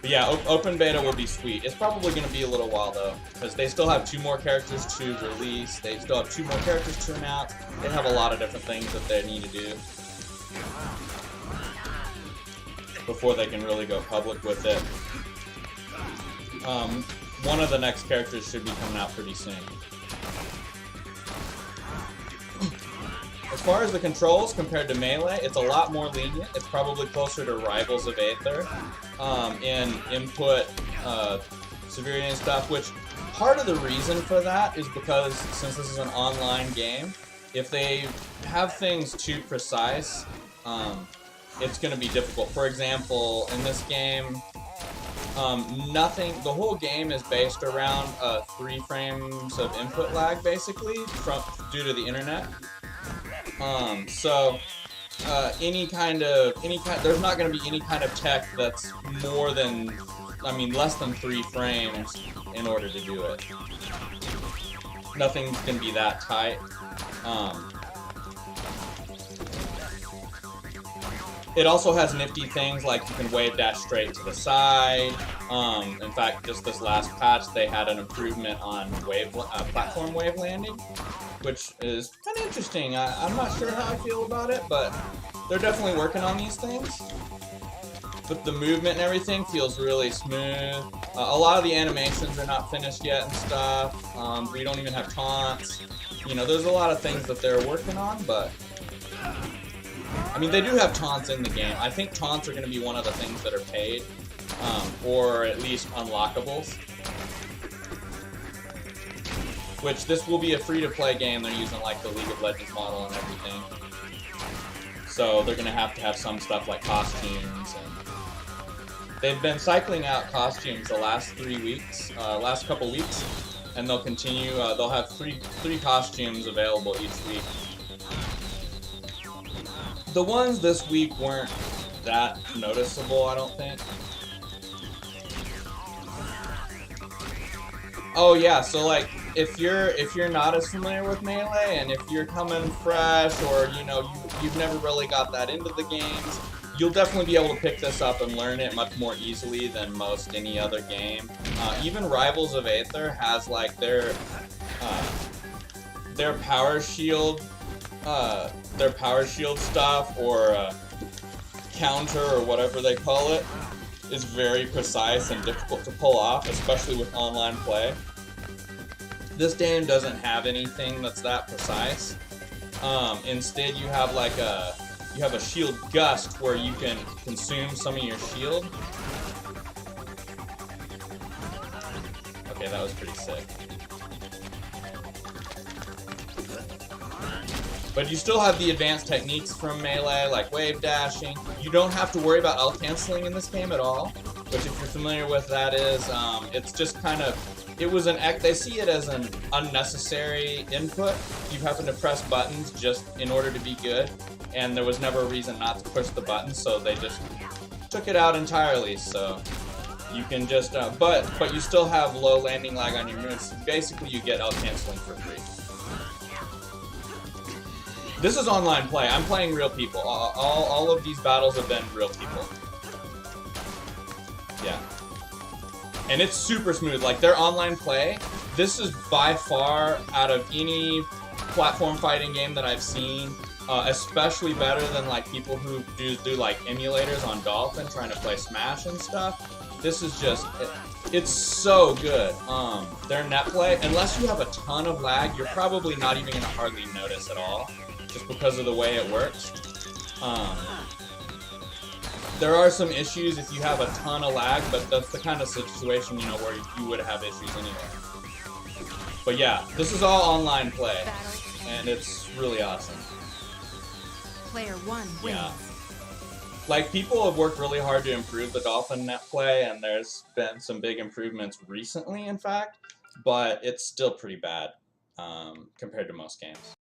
But yeah, open beta will be sweet. It's probably going to be a little while though, because they still have 2 more characters to release. They still have 2 more characters to announce. They have a lot of different things that they need to do before they can really go public with it. One of the next characters should be coming out pretty soon. As far as the controls compared to Melee, it's a lot more lenient. It's probably closer to Rivals of Aether in input severity and stuff, which part of the reason for that is because since this is an online game, if they have things too precise, it's going to be difficult. For example, in this game, the whole game is based around 3 frames of input lag, basically, due to the internet. So there's not going to be any kind of tech that's more than, less than 3 frames in order to do it. Nothing's going to be that tight. It also has nifty things like you can wave dash straight to the side. In fact, just this last patch, they had an improvement on platform wave landing, which is kind of interesting. I'm not sure how I feel about it, but they're definitely working on these things. But the movement and everything feels really smooth. A lot of the animations are not finished yet and stuff. We don't even have taunts. You know, there's a lot of things that they're working on, but they do have taunts in the game. I think taunts are going to be one of the things that are paid, or at least unlockables. Which, this will be a free-to-play game. They're using, like, the League of Legends model and everything. So they're going to have some stuff like costumes. And they've been cycling out costumes the last 3 weeks, last couple weeks, and they'll continue. They'll have three costumes available each week. The ones this week weren't that noticeable, I don't think. Oh yeah, so like if you're not as familiar with Melee, and if you're coming fresh, or you've never really got that into the games, you'll definitely be able to pick this up and learn it much more easily than most any other game. Even Rivals of Aether has like their power shield stuff, or counter, or whatever they call it, is very precise and difficult to pull off, especially with online play. This game doesn't have anything that's that precise. Instead, you have like a shield gust where you can consume some of your shield. Okay, that was pretty sick. But you still have the advanced techniques from Melee, like wave dashing. You don't have to worry about ult canceling in this game at all, which, if you're familiar with that, is it's just kind of, they see it as an unnecessary input. You happen to press buttons just in order to be good, and there was never a reason not to push the buttons, so they just took it out entirely. So you can just, but you still have low landing lag on your moves. Basically, you get ult canceling for free. This is online play. I'm playing real people. All of these battles have been real people. Yeah. And it's super smooth. Like, their online play, this is by far, out of any platform fighting game that I've seen, especially better than like people who do like emulators on Dolphin trying to play Smash and stuff. This is just, it's so good. Their net play, unless you have a ton of lag, you're probably not even gonna hardly notice at all, just because of the way it works. There are some issues if you have a ton of lag, but that's the kind of situation, where you would have issues anyway. But yeah, this is all online play, and it's really awesome. Player 1 wins. Yeah. Like, people have worked really hard to improve the Dolphin net play, and there's been some big improvements recently, in fact, but it's still pretty bad compared to most games.